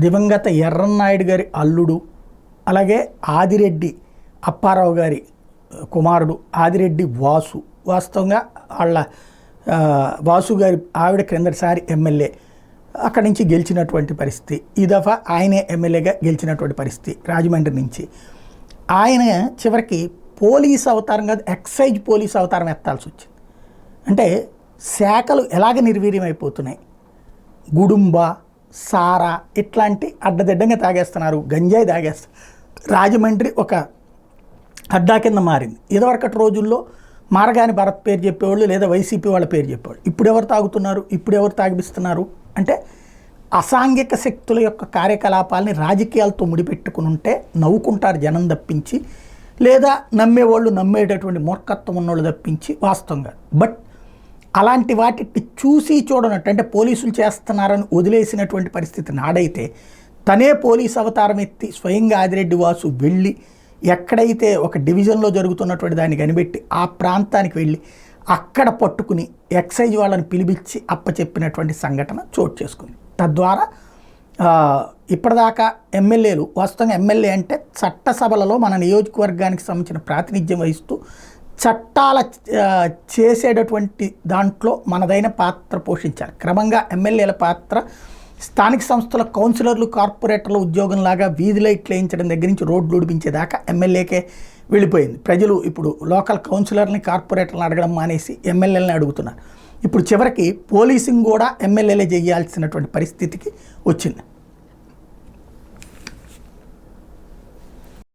దివంగత ఎర్రన్నాయుడు గారి అల్లుడు, అలాగే ఆదిరెడ్డి అప్పారావు గారి కుమారుడు ఆదిరెడ్డి వాసు, వాస్తవంగా వాళ్ళ వాసు గారి ఆవిడ క్రిందటిసారి ఎమ్మెల్యే, అక్కడి నుంచి గెలిచినటువంటి పరిస్థితి. ఈ దఫా ఆయనే ఎమ్మెల్యేగా గెలిచినటువంటి పరిస్థితి రాజమండ్రి నుంచి. ఆయన చివరికి పోలీస్ అవతారం కాదు, ఎక్సైజ్ పోలీస్ అవతారం ఎత్తాల్సి వచ్చింది. అంటే శాఖలు ఎలాగ నిర్వీర్యం అయిపోతున్నాయి, గుడుంబ, సారా ఇట్లాంటి అడ్డదిడ్డంగా తాగేస్తున్నారు, గంజాయి తాగేస్తారు. రాజమండ్రి ఒక అడ్డా కింద మారింది. ఇదివరకటి రోజుల్లో మారగాని భరత్ పేరు చెప్పేవాళ్ళు, లేదా వైసీపీ వాళ్ళ పేరు చెప్పేవాళ్ళు. ఇప్పుడు ఎవరు తాగుతున్నారు, ఇప్పుడు ఎవరు తాగిపిస్తున్నారు అంటే అసాంఘిక శక్తుల యొక్క కార్యకలాపాలని రాజకీయాలతో ముడిపెట్టుకుని ఉంటే నవ్వుకుంటారు జనం తప్పించి, లేదా నమ్మేవాళ్ళు నమ్మేటటువంటి మూర్ఖత్వం ఉన్నోళ్ళు తప్పించి వాస్తవంగా. బట్ అలాంటి వాటిని చూసి చూడనట్టు, అంటే పోలీసులు చేస్తున్నారని వదిలేసినటువంటి పరిస్థితి నాడైతే తనే పోలీస్ అవతారం ఎత్తి స్వయంగా ఆదిరెడ్డి వాసు వెళ్ళి ఎక్కడైతే ఒక డివిజన్లో జరుగుతున్నటువంటి దాన్ని కనిపెట్టి ఆ ప్రాంతానికి వెళ్ళి అక్కడ పట్టుకుని ఎక్సైజ్ వాళ్ళని పిలిపించి అప్పచెప్పినటువంటి సంఘటన చోటు చేసుకుంది. తద్వారా ఇప్పటిదాకా ఎమ్మెల్యేలు, వాస్తవంగా ఎమ్మెల్యే అంటే చట్టసభలలో మన నియోజకవర్గానికి సంబంధించిన ప్రాతినిధ్యం వహిస్తూ చట్టాల చేసేటటువంటి దాంట్లో మనదైన పాత్ర పోషించాలి. క్రమంగా ఎమ్మెల్యేల పాత్ర స్థానిక సంస్థల కౌన్సిలర్లు, కార్పొరేటర్ల ఉద్యోగంలాగా వీధి లైట్లు వేయించడం దగ్గర నుంచి రోడ్లు ఉడిపించేదాకా ఎమ్మెల్యేకే వెళ్ళిపోయింది. ప్రజలు ఇప్పుడు లోకల్ కౌన్సిలర్ని, కార్పొరేటర్లను అడగడం మానేసి ఎమ్మెల్యేలని అడుగుతున్నారు. ఇప్పుడు చివరికి పోలీసింగ్ కూడా ఎమ్మెల్యేలే చేయాల్సినటువంటి పరిస్థితికి వచ్చింది.